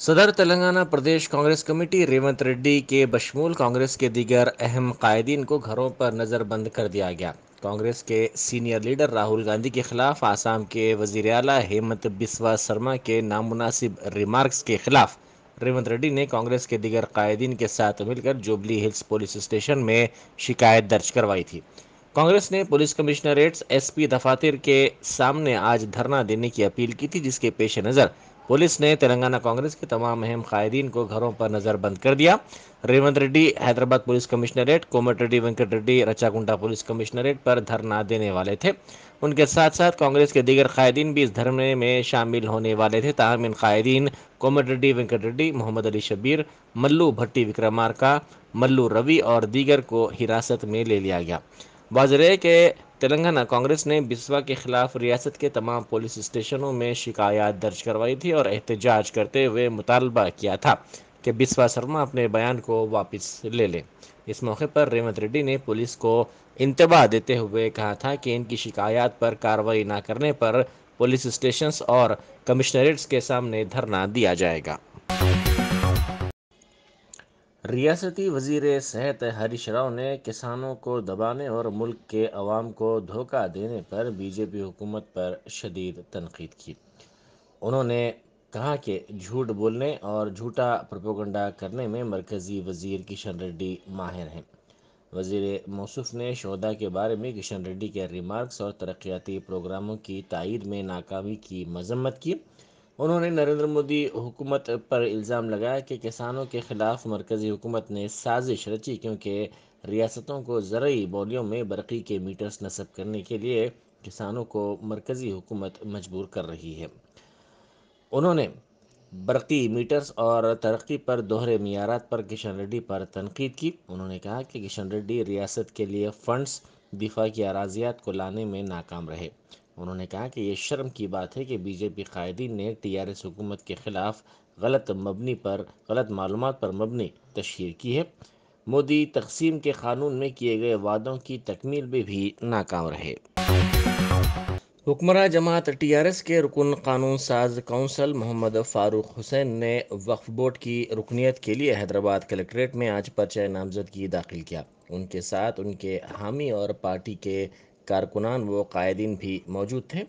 सदर तेलंगाना प्रदेश कांग्रेस कमेटी रेवंत रेड्डी के बशमूल कांग्रेस के दीगर अहम कायदीन को घरों पर नज़रबंद कर दिया गया। कांग्रेस के सीनियर लीडर राहुल गांधी के खिलाफ आसाम के वजीर आला हेमंत बिस्वा शर्मा के नामुनासिब रिमार्क्स के खिलाफ रेवंत रेड्डी ने कांग्रेस के दीगर कायदीन के साथ मिलकर जुबली हिल्स पुलिस स्टेशन में शिकायत दर्ज करवाई थी। कांग्रेस ने पुलिस कमिश्नरेट्स एसपी दफातर के सामने आज धरना देने की अपील की थी, जिसके पेश नज़र पुलिस ने तेलंगाना कांग्रेस के तमाम अहम कायदीन को घरों पर नजरबंद कर दिया। Revanth Reddy Hyderabad police commissionerate, Komatireddy Venkat Reddy Rachakonda police commissionerate पर धरना देने वाले थे। उनके साथ साथ कांग्रेस के दीगर कायदीन भी इस धरने में शामिल होने वाले थे। ताहम इन कायदीन कोमटिरेड्डी वेंकट रेड्डी, मोहम्मद अली शबीर, मल्लू भट्टी विक्रमार्का, मल्लू रवि और दीगर को हिरासत में ले लिया गया। वाजरे के तेलंगाना कांग्रेस ने बिस्वा के खिलाफ रियासत के तमाम पुलिस स्टेशनों में शिकायत दर्ज करवाई थी और एहतजाज करते हुए मुतालबा किया था कि बिस्वा शर्मा अपने बयान को वापस ले लें। इस मौके पर रेवंत रेड्डी ने पुलिस को इंतबाह देते हुए कहा था कि इनकी शिकायत पर कार्रवाई न करने पर पुलिस स्टेशन और कमिश्नरेट्स के सामने धरना दिया जाएगा। रियासती वजीर सेहत हरीश राव ने किसानों को दबाने और मुल्क के अवाम को धोखा देने पर बीजेपी हुकूमत पर शदीद तनकीद की। उन्होंने कहा कि झूठ बोलने और झूठा प्रोपेगेंडा करने में मरकज़ी वजीर किशन रेड्डी माहिर हैं। वजीर मौसूफ ने शोधा के बारे में किशन रेड्डी के रिमार्क्स और तरक्याती प्रोग्रामों की तायद में नाकामी की मजम्मत की। उन्होंने नरेंद्र मोदी हुकूमत पर इल्ज़ाम लगाया कि किसानों के खिलाफ मरकज़ी हुकूमत ने साजिश रची, क्योंकि रियासतों को ज़रूरी बोलियों में बरक़ी के मीटर्स नस्ब करने के लिए किसानों को मरकज़ी हुकूमत मजबूर कर रही है। उन्होंने बरक़ी मीटर्स और तरक्की पर दोहरे मियारात पर किशन रेड्डी पर तनकीद की। उन्होंने कहा कि किशन रेड्डी रियासत के लिए फ़ंड्स, दिफा की अराजियात को लाने में नाकाम रहे। उन्होंने कहा कि ये शर्म की बात है कि बीजेपी कायदीन ने टीआरएस हुकूमत के खिलाफ गलत मालूमात पर मबनी तशहीर की है। मोदी तकसीम के कानून में किए गए वादों की तकमील में भी नाकाम रहे। हुक्मरान जमात टीआरएस के रुकन कानून साज कौंसल मोहम्मद फारूक हुसैन ने वक्फ बोर्ड की रुकनीत के लिए हैदराबाद कलेक्ट्रेट में आज पर्चा नामजदगी दाखिल किया। उनके साथ उनके हामी और पार्टी के कारकुनान व कायदीन भी मौजूद थे।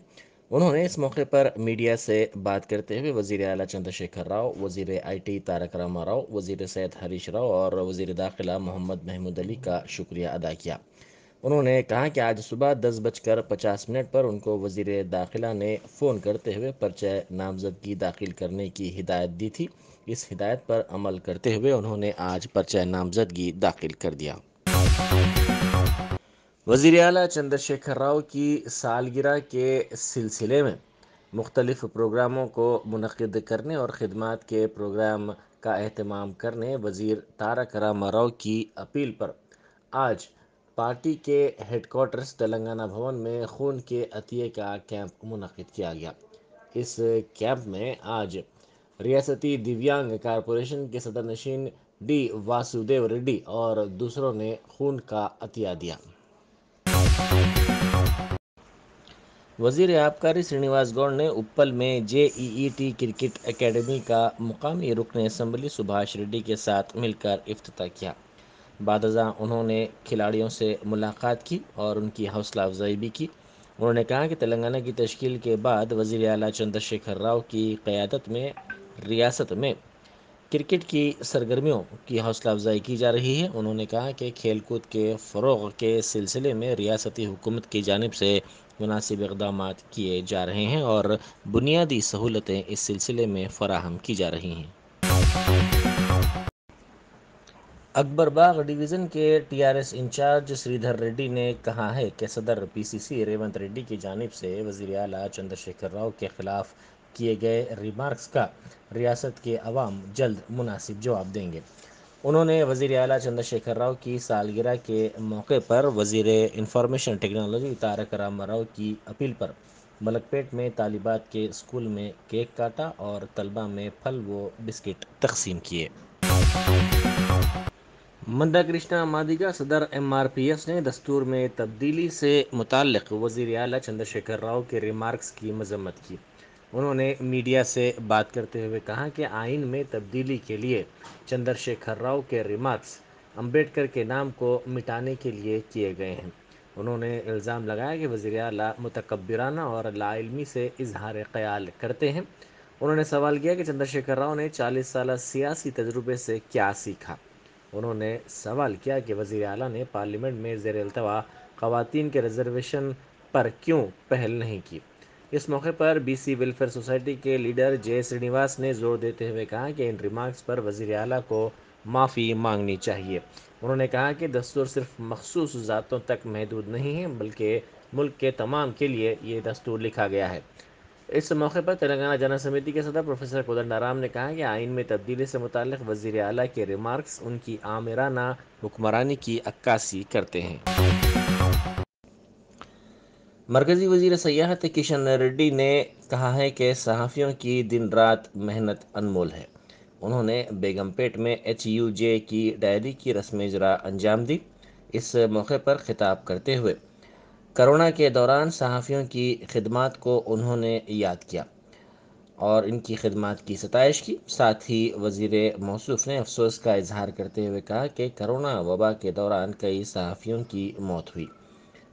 उन्होंने इस मौके पर मीडिया से बात करते हुए वजीर आला चंद्रशेखर राव, वजीर आईटी तारक रामा राव, वजीर सेहत हरीश राव और वजीर दाखिला मोहम्मद महमूद अली का शुक्रिया अदा किया। उन्होंने कहा कि आज सुबह 10:50 पर उनको वजीर दाखिला ने फ़ोन करते हुए पर्चा नामजदगी दाखिल करने की हिदायत दी थी। इस हिदायत पर अमल करते हुए उन्होंने आज पर्चा नामजदगी दाखिल कर दिया। वजीर आला चंद्रशेखर राव की सालगिरह के सिलसिले में मुख्तलिफ प्रोग्रामों को मुनक़्क़िद करने और ख़िदमत के प्रोग्राम का एहतमाम करने वजीर तारक रामा राव की अपील पर आज पार्टी के हेडक्वार्टर्स तेलंगाना भवन में खून के अतिये का कैंप मुनक़्क़िद किया गया। इस कैंप में आज रियासती दिव्यांग कारपोरेशन के सदर नशीन डी वासुदेव रेड्डी और दूसरों ने खून का अतिया दिया। वजीर आबकारी श्रीनिवास गौड़ ने उप्पल में जेईईटी क्रिकेट एकेडमी का मुकामी रुकन असम्बली सुभाष रेड्डी के साथ मिलकर इफ्तिताह किया। बादजा उन्होंने खिलाड़ियों से मुलाकात की और उनकी हौसला अफजाई भी की। उन्होंने कहा कि तेलंगाना की तश्कील के बाद वजीर आला चंद्रशेखर राव की क़यादत में रियासत में क्रिकेट की सरगर्मियों की हौसला अफजाई की जा रही है। उन्होंने कहा कि खेलकूद के फ़रोग़ के सिलसिले में रियासती हुकूमत की जानिब से मुनासिब इक़दाम किए जा रहे हैं और बुनियादी सहूलतें इस सिलसिले में फ़राहम की जा रही हैं। अकबरबाग डिवीज़न के टीआरएस इंचार्ज श्रीधर रेड्डी ने कहा है कि सदर पीसीसी रेवंत रेड्डी की जानिब से वज़ीर आला चंद्रशेखर राव के ख़िलाफ़ किए गए रिमार्क्स का रियासत के अवाम जल्द मुनासिब जवाब देंगे। उन्होंने वज़ीर आला चंद्रशेखर राव की सालगिरह के मौके पर वज़ीर इंफॉर्मेशन टेक्नोलॉजी तारक रामा राव की अपील पर मलकपेट में तालिबात के स्कूल में केक काटा और तलबा में फल व बिस्किट तकसीम किए। मंदाकृष्णा मादिगा सदर एमआरपीएस ने दस्तूर में तब्दीली से मुताल्लिक़ वज़ीर आला चंद्रशेखर राव के रिमार्क्स की मजम्मत की। उन्होंने मीडिया से बात करते हुए कहा कि आइन में तब्दीली के लिए चंद्रशेखर राव के रिमार्क्स अंबेडकर के नाम को मिटाने के लिए किए गए हैं। उन्होंने इल्ज़ाम लगाया कि वज़ीर आला मुतकब्बिराना और लाइल्मी से इजहार ख्याल करते हैं। उन्होंने सवाल किया कि चंद्रशेखर राव ने 40 साल सियासी तजुर्बे से क्या सीखा। उन्होंने सवाल किया कि वज़ीर आला ने पार्लियामेंट में ज़ेर अल्तवा ख़वातीन के रिजर्वेशन पर क्यों पहल नहीं की। इस मौके पर बीसी वेलफेयर सोसाइटी के लीडर जे श्रीनिवास ने जोर देते हुए कहा कि इन रिमार्क्स पर वज़ीर आला को माफ़ी मांगनी चाहिए। उन्होंने कहा कि दस्तूर सिर्फ मखसूस ज़ातों तक महदूद नहीं है, बल्कि मुल्क के तमाम के लिए ये दस्तूर लिखा गया है। इस मौके पर तेलंगाना जन समिति के सदर प्रोफेसर कोदंडाराम ने कहा कि आइन में तब्दीली से मुताल्लिक़ वज़ीर आला के रिमार्क्स उनकी आमिराना हुक्मरानी की अक्कासी करते हैं। मरकज़ी वज़ीर सयाहत किशन रेड्डी ने कहा है कि सहाफ़ियों की दिन रात मेहनत अनमोल है। उन्होंने बेगमपेट में HUJ की डायरी की रस्म इजरा अंजाम दी। इस मौके पर खिताब करते हुए कोरोना के दौरान सहाफ़ियों की खिदमात को उन्होंने याद किया और इनकी खिदमात की सताइश की। साथ ही वज़ीर मौसूफ़ ने अफसोस का इजहार करते हुए कहा कि कोरोना वबा के दौरान कई सहाफ़ियों की मौत हुई।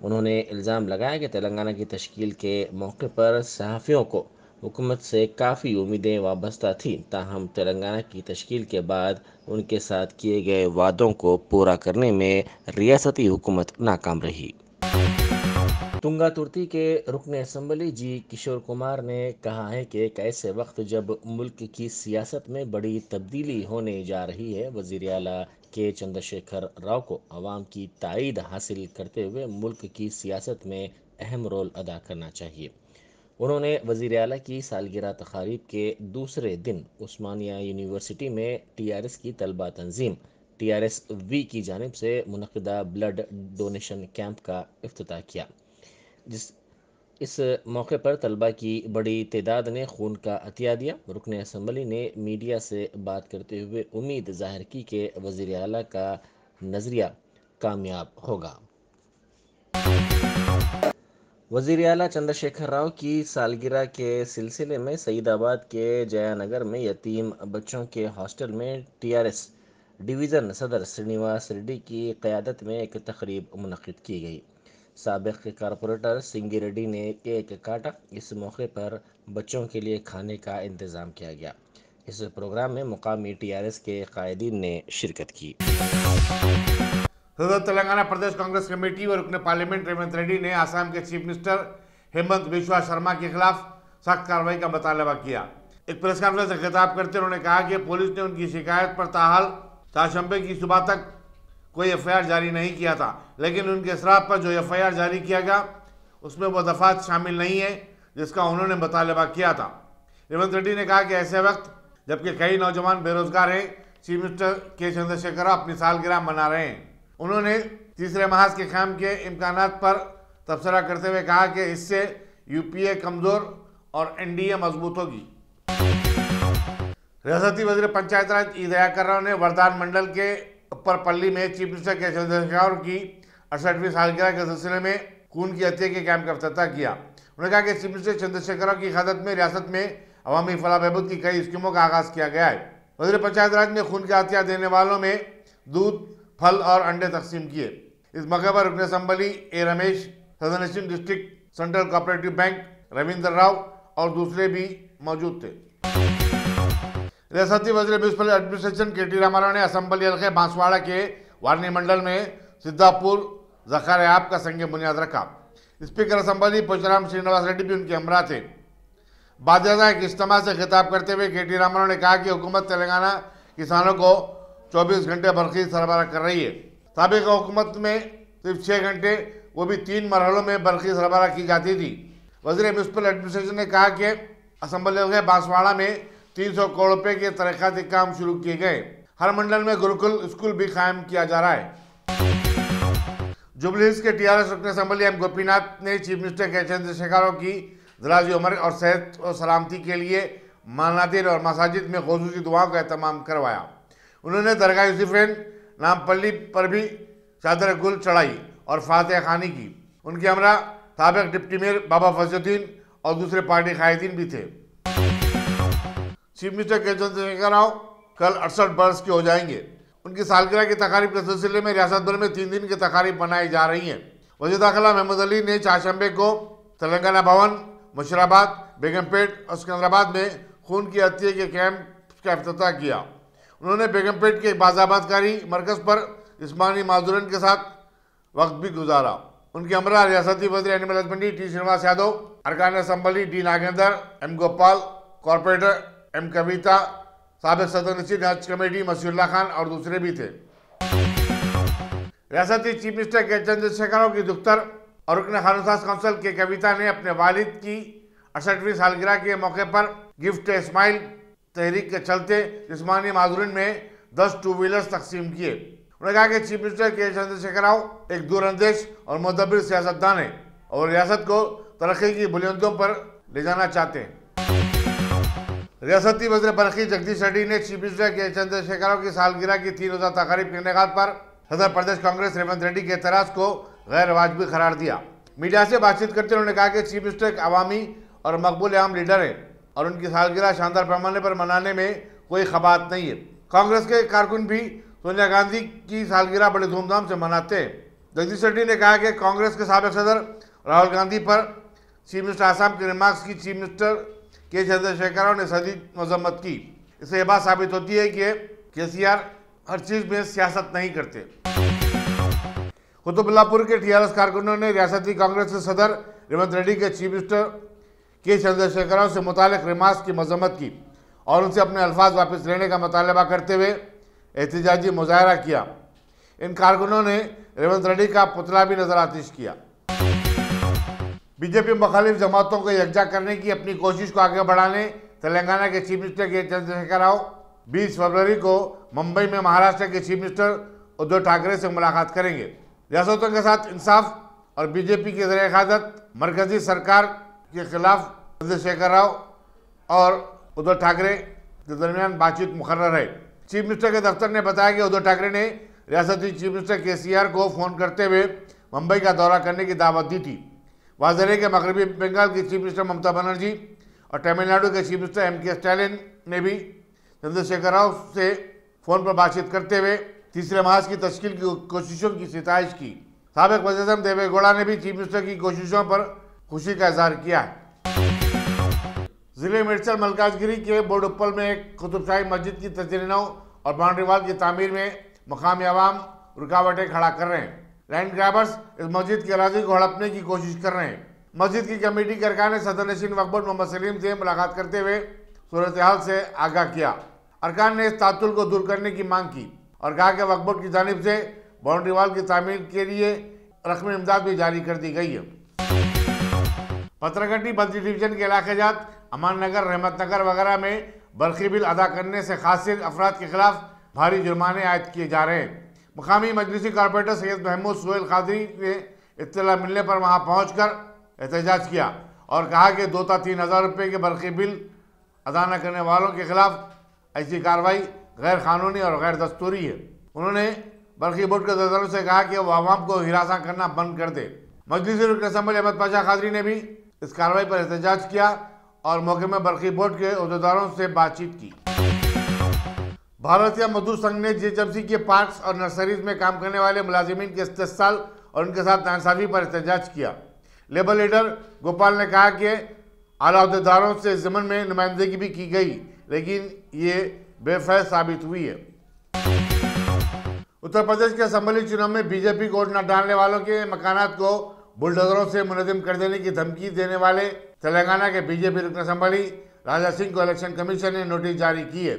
उन्होंने इल्ज़ाम लगाया कि तेलंगाना की तश्कील के मौके पर सहाफ़ियों को हुकूमत से काफ़ी उम्मीदें वाबस्ता थीं, ताहम तेलंगाना की तश्कील के बाद उनके साथ किए गए वादों को पूरा करने में रियासती हुकूमत नाकाम रही। तुंगा तुर्ती के रुकन असम्बली जी किशोर कुमार ने कहा है कि एक ऐसे वक्त जब मुल्क की सियासत में बड़ी तब्दीली होने जा रही है, वज़ीर आला के चंद्रशेखर राव को अवाम की ताईद हासिल करते हुए मुल्क की सियासत में अहम रोल अदा करना चाहिए। उन्होंने वज़ीर आला की सालगिरह तकारीब के दूसरे दिन उस्मानिया यूनिवर्सिटी में TRS की तलबा तंजीम TRS-V की जानिब से मुनक़िदा ब्लड डोनेशन कैंप का इफ्तिताह किया। जिस इस मौके पर तलबा की बड़ी तादाद ने खून का अतिया दिया। रुकन असम्बली ने मीडिया से बात करते हुए उम्मीद जाहिर की कि वज़ीर आला का नज़रिया कामयाब होगा। वज़ीर आला चंद्रशेखर राव की सालगिरह के सिलसिले में सईदाबाद के जयानगर में यतीम बच्चों के हॉस्टल में TRS डिवीज़न सदर श्रीनिवास रेड्डी की क़यादत में एक तकरीब मुनक़्क़िद की गई। साबिक़ कारपोरेटर सिंगी रेड्डी ने केक काटा। इस मौके पर बच्चों के लिए खाने का इंतज़ाम किया गया। इस प्रोग्राम में मुकामी TRS के कायदीन ने शिरकत की। सदर तेलंगाना प्रदेश कांग्रेस कमेटी व रुकन पार्लियामेंट रेवंत रेड्डी ने आसाम के चीफ मिनिस्टर हेमंत बिस्वा शर्मा के खिलाफ सख्त कार्रवाई का मुतालबा किया। एक प्रेस कॉन्फ्रेंस से खिताब करते उन्होंने कहा कि पुलिस ने उनकी शिकायत पर ताहाल चाशंबे की सुबह तक कोई FIR जारी नहीं किया था, लेकिन उनके शराब पर जो FIR जारी किया गया उसमें वो दफात शामिल नहीं है जिसका उन्होंने मुतालबा किया था। रेवंत रेड्डी ने कहा कि ऐसे वक्त जबकि कई नौजवान बेरोजगार हैं, चीफ मिनिस्टर के चंद्रशेखर राव अपनी सालगिरह मना रहे हैं। उन्होंने तीसरे महाज के क़याम के इम्कानात पर तबसरा करते हुए कहा कि इससे UPA कमज़ोर और NDA मजबूत होगी। रियासती वज़ीर पंचायत राज ई दयाकर राव ने वरदान मंडल के ऊपरपल्ली में चीफ मिनिस्टर के चंद्रशेखर की 68वीं सालगिरह के सिलसिले में खून की हत्या के कैंप का इफ्तिताह किया। उन्होंने कहा कि चीफ मिनिस्टर चंद्रशेखर राव की क़यादत में रियासत में अवामी फलाह बहबूद की कई स्कीमों का आगाज़ किया गया है। वज़ीर पंचायत राज ने खून का हत्या देने वालों में दूध, फल और अंडे तकसीम किए। इस मौके पर रुकन असम्बली A रमेश, सदन district central cooperative bank Ravindra Rao और दूसरे भी मौजूद थे। रियासती वज़ीर म्यूनिसिपल एडमिनिस्ट्रेशन KT रामाराव ने असम्बली हल्के बांसवाड़ा के वारनी मंडल में सिद्धापुर ज़खार आप का संग बुनियाद रखा। स्पीकर असम्बली पोचराम श्रीनिवास रेड्डी भी उनके हमरा थे। बादशाह एक इज्तिमा से खिताब करते हुए KT रामाराव ने कहा कि हुकूमत तेलंगाना किसानों को 24 घंटे बरखी सरबराह कर रही है। साबिक़ हुकूमत में सिर्फ 6 घंटे, वो भी 3 मरहलों में बरखी सरबराह की जाती थी। वज़ीर म्यूनिसिपल एडमिनिस्ट्रेशन ने कहा कि असम्बली के बांसवाड़ा में 300 करोड़ रुपए के तरक्याती काम शुरू किए गए। हर मंडल में गुरुकुल स्कूल भी कायम किया जा रहा है। जुबली हिल्स के TRS रुकन असम्बली M गोपीनाथ ने चीफ मिनिस्टर के चंद्रशेखर राव की दराज़ी उम्र और सेहत और सलामती के लिए मनादिर और मसाजिद में ख़ुसूसी दुआओं का एहतमाम करवाया। उन्होंने दरगाह यूसुफैन नामपल्ली पर भी चादर गुल चढ़ाई और फातिहा खानी की। उनके हमरा साबिक़ डिप्टी मेयर बाबा फजलुद्दीन और दूसरे पार्टी कायदीन भी थे। चीफ मिनिस्टर के चंद्रशेखर राव कल 68 बरस के हो जाएंगे। उनकी सालगिरह की तकारीब के सिलसिले में रियासत भर में 3 दिन की तकारीब मनाई जा रही हैं। वज़ीर दाखिला महमूद अली ने चारशंबे को तेलंगाना भवन, मुशराबाद, बेगमपेट और सिकंदराबाद में खून की हत्या के कैंप का इफ्तिताह किया। उन्होंने बेगमपेट के बाजाबादकारी मरकज़ पर जिस्मानी माजूरन के साथ वक्त भी गुजारा। उनके हमरा रियासती वज़ीर animal husbandry T Srinivas Yadav, अरकान assembly D Nagendra, M Gopal, corporator M Kavitha, साबिक सदर नशीद हज कमेटी मसीउल्लाह खान और दूसरे भी थे। रियासती चीफ मिनिस्टर के चंद्रशेखर राव की दुख्तर और रुकन खानसास काउंसिल के कविता ने अपने वालिद की 68वीं सालगिरह के मौके पर गिफ्ट स्माइल तहरीक के चलते जिस्मानी माजूरीन में 10 टू व्हीलर्स तकसीम किए। उन्होंने कहा कि चीफ मिनिस्टर के चंद्रशेखर राव एक दूरअंदेश और मुदब्बिर सियासतदान है और रियासत को तरक्की की बुलंदियों पर ले जाना चाहते हैं। रियासती वज़ीर बरक़ी जगदीश रेड्डी ने चीफ मिनिस्टर के चंद्रशेखर राव की सालगिरह की 3 रोज़ा तकारीब के इनेकाद पर सदर प्रदेश कांग्रेस रेवंत रेड्डी के एतराज़ को गैर वाजिबी करार दिया। मीडिया से बातचीत करते हुए उन्होंने कहा कि चीफ मिनिस्टर एक अवामी और मकबूल आम लीडर है और उनकी सालगिरह शानदार पैमाने पर मनाने में कोई खबात नहीं है। कांग्रेस के कारकुन भी सोनिया गांधी की सालगिरह बड़े धूमधाम से मनाते हैं। जगदीश रेड्डी ने कहा कि कांग्रेस के साबिक सदर राहुल गांधी पर चीफ मिनिस्टर आसाम के रिमार्क्स की चीफ मिनिस्टर के चंद्रशेखर राव ने सदी मजम्मत की। इससे यह बात साबित होती है कि केसीआर हर चीज में सियासत नहीं करते। कुतुबुल्लापुर के टीआरएस कारकुनों ने रियासती कांग्रेस के सदर रेवंत रेड्डी के चीफ मिनिस्टर के चंद्रशेखर राव से मुतालिक रिमार्क्स की मजम्मत की और उनसे अपने अल्फाज वापस लेने का मुतालबा करते हुए एहतजाजी मुजाहरा किया। इन कारकुनों ने रेवंत रेड्डी का पुतला भी नजर आतिश किया। बीजेपी मुखालिफ जमातों को यकजा करने की अपनी कोशिश को आगे बढ़ाने तेलंगाना के चीफ मिनिस्टर के चंद्रशेखर राव 20 फरवरी को मुंबई में महाराष्ट्र के चीफ मिनिस्टर उद्धव ठाकरे से मुलाकात करेंगे। रियासतों के साथ इंसाफ और बीजेपी की ज़रिए क़यादत मरकजी सरकार के खिलाफ चंद्रशेखर राव और उद्धव ठाकरे के दरमियान बातचीत मुकर्रर है। चीफ मिनिस्टर के दफ्तर ने बताया कि उद्धव ठाकरे ने रियासती चीफ मिनिस्टर केसीआर को फ़ोन करते हुए मुंबई का दौरा करने की दावत दी थी। वाज़ेह है कि मगरबी बंगाल की चीफ मिनिस्टर ममता बनर्जी और तमिलनाडु के चीफ मिनिस्टर एम.के. स्टालिन ने भी चंद्रशेखर राव से फ़ोन पर बातचीत करते हुए तीसरे महाज की तश्कील की कोशिशों की सिताइश की। साबिक वज़ीर देवे गौड़ा ने भी चीफ मिनिस्टर की कोशिशों पर खुशी का इजहार किया है। जिले मेडचल मलकाजगिरी के बोर्डुप्पल में एक कुतुबशाही मस्जिद की तजदीद और बाउंड्री वाल की तामीर में मकामी अवाम रुकावटें खड़ा कर रहे हैं। लैंड ग्रैबर्स इस मस्जिद की अराजी को हड़पने की कोशिश कर रहे हैं। मस्जिद की कमेटी के अरकान ने सदर नशीन वक्फ बोर्ड मोहम्मद सलीम से मुलाकात करते हुए सूरत हाल से आगाह किया। अरकान ने इस तातुल को दूर करने की मांग की और कहा कि वक्फ बोर्ड की जानिब से बाउंड्री वाल की तामीर के लिए रकमी इमदाद भी जारी कर दी गई है। पत्रगट्टी बद्री डिवीजन के इलाके जात अमान नगर, रहमत नगर वगैरह में बरखी बिल अदा करने से खासिर अफराद के खिलाफ भारी जुर्माने आयद किए जा रहे हैं। मुकामी मजलिसी कारपोरेटर सैयद महमूद सुहेल कादरी ने इत्तला मिलने पर वहां पहुंचकर एहतजाज किया और कहा कि 2 से 3 हज़ार रुपये के बरखी बिल अदा न करने वालों के खिलाफ ऐसी कार्रवाई गैर कानूनी और गैर दस्तूरी है। उन्होंने बरखी बोर्ड के दफ्तरों से कहा कि वह आवाम को हिरासा करना बंद कर दे। मजलिसी रुकन असम्बली अहमद पाशा कादरी ने भी इस कार्रवाई पर एहतजाज किया और मौके में बरखी बोर्ड के अहदेदारों से बातचीत की। भारतीय मजदूर संघ ने जीएचएमसी के पार्क्स और नर्सरीज में काम करने वाले मुलाजिमीन के इस्तेसाल और उनके साथ नाइंसाफी पर एहतजाज किया। लेबर लीडर गोपाल ने कहा कि आला अहदेदारों से ज़मन में नुमाइंदगी भी की गई लेकिन ये बेफैज साबित हुई है। उत्तर प्रदेश के असम्बली चुनाव में बीजेपी को वोट न डालने वालों के मकानात को बुलडोजरों से मुनज़्ज़म कर देने की धमकी देने वाले तेलंगाना के बीजेपी रुकन असम्बली राजा सिंह को इलेक्शन कमीशन ने नोटिस जारी की है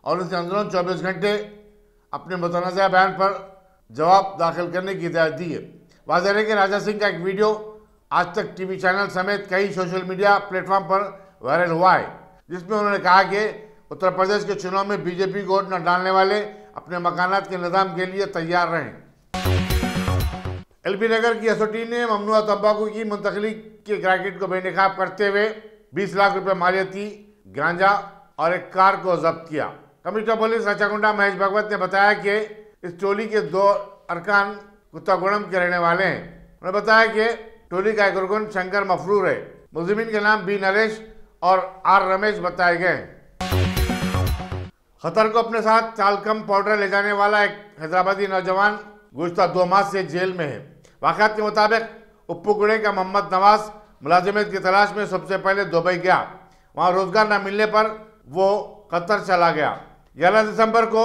और उनसे अंदरून 24 घंटे अपने मुतनाज़ा बयान पर जवाब दाखिल करने की हिदायत दी है। वाज़ेह है कि राजा सिंह का एक वीडियो आज तक टीवी चैनल समेत कई सोशल मीडिया प्लेटफॉर्म पर वायरल हुआ है जिसमें उन्होंने कहा कि उत्तर प्रदेश के चुनाव में बीजेपी को वोट न डालने वाले अपने मकानात के निज़ाम के लिए तैयार रहें। एलबी नगर की एसओटी ने ममनुआ तंबाकू की मुंतकली के रैकेट को बेनकाब करते हुए 20 लाख रुपए मालियती गांजा और एक कार को जब्त किया। कमिश्नर पुलिस रचाकुंडा महेश भगवत ने बताया कि इस टोली के 2 अरकान कुत्तागुड़म के रहने वाले हैं। उन्होंने बताया कि टोली का एक रुकन शंकर मफरूर है। मुलजिमीन के नाम बी नरेश और आर रमेश बताए गए। खतर को अपने साथ टाल्कम पाउडर ले जाने वाला एक हैदराबादी नौजवान गुज़श्ता 2 माह से जेल में है। वाक़यात के मुताबिक उप्पुगुड़े का मोहम्मद नवाज मुलाजिमत की तलाश में सबसे पहले दुबई गया। वहां रोजगार न मिलने पर वो कतर चला गया। 11 दिसंबर को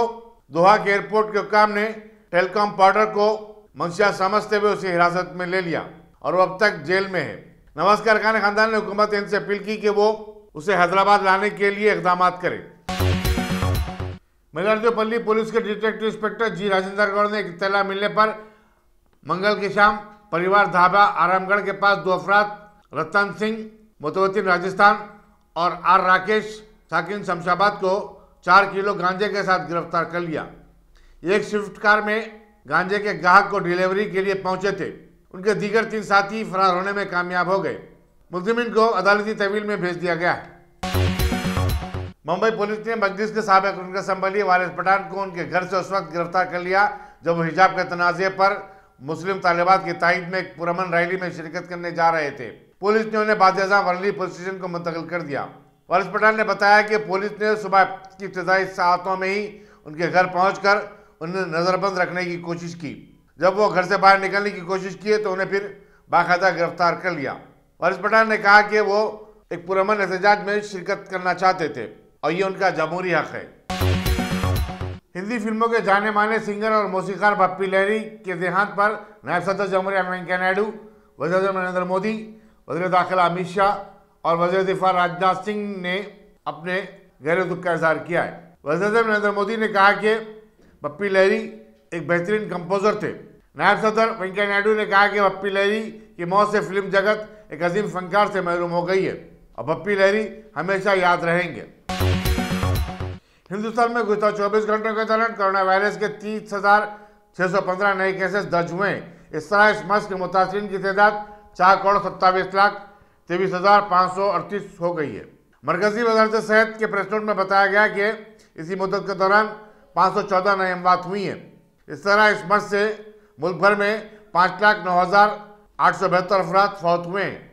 दोहा के एयरपोर्ट के हुक्काम ने टेलकॉम पाउडर को मंशिया समझते हुए उसे हिरासत में ले लिया और वो अब तक जेल में है। नवाज के अरकान खानदान ने हुकूमत हिंद से अपील की कि वो उसे हैदराबाद लाने के लिए इकदाम करे। मल्लारजोपल्ली पुलिस के डिटेक्टिव इंस्पेक्टर जी राजेंद्र गौड़ ने इत्तला मिलने पर मंगल की शाम परिवार ढाबा आरामगढ़ के पास 2 अफराद रतन सिंह मुतवतिन राजस्थान और आर राकेश साकिन शमशाबाद को 4 किलो गांजे के साथ गिरफ्तार कर लिया। एक स्विफ्ट कार में गांजे के ग्राहक को डिलीवरी के लिए पहुंचे थे। उनके दीगर 3 साथी फरार होने में कामयाब हो गए। मुलजिमिन को अदालती तहवील में भेज दिया गया है। मुंबई पुलिस ने मजलिस के साबिक रुकन असम्बली वारिस पठान को उनके घर से उस वक्त गिरफ्तार कर लिया जब वो हिजाब के तनाज़े पर मुस्लिम तालिबात की तायद में एक पुरअमन रैली में शिरकत करने जा रहे थे। पुलिस ने उन्हें बादशाह वर्ली पुलिस स्टेशन को मुंतकिल कर दिया। वारिस पठान ने बताया कि पुलिस ने सुबह की इब्तिदाई सातों में ही उनके घर पहुंचकर उन्हें नज़रबंद रखने की कोशिश की। जब वो घर से बाहर निकलने की कोशिश किए तो उन्हें फिर बाकायदा गिरफ्तार कर लिया। वारिस पठान ने कहा कि वो एक पुरअमन एहतजाज में शिरकत करना चाहते थे और ये उनका जमहूरी हक है। हिंदी फिल्मों के जाने माने सिंगर और मौसीकार पप्पी लहरी के देहांत पर नायब सदर जमहूरिया वेंकैया नायडू, वज़ीर आज़म नरेंद्र मोदी, वज़ीर दाखिला अमित शाह और वज़ीर दिफा राजनाथ सिंह ने अपने गहरे दुख का इजहार किया है। वज़ीर आज़म नरेंद्र मोदी ने कहा कि पप्पी लहरी एक बेहतरीन कंपोजर थे। नायब सदर वेंकैया नायडू ने कहा कि पप्पी लहरी की मौत से फिल्म जगत एक अजीम फनकार से महरूम हो गई है और पप्पी लहरी हमेशा याद रहेंगे। हिंदुस्तान में गुज़श्ता 24 घंटों के दौरान कोरोना वायरस के 30,615 नए केसेस दर्ज हुए। इस तरह इस मर्ज के मुतासरीन की तादाद 4,27,23,538 हो गई है। मरकजी वज़ारत सेहत के प्रेस नोट में बताया गया कि इसी मुद्दत के दौरान 514 नई अमवात हुई हैं। इस तरह इस मर्ज से मुल्क भर में 5,09,872 अफराद फौत हुए हैं।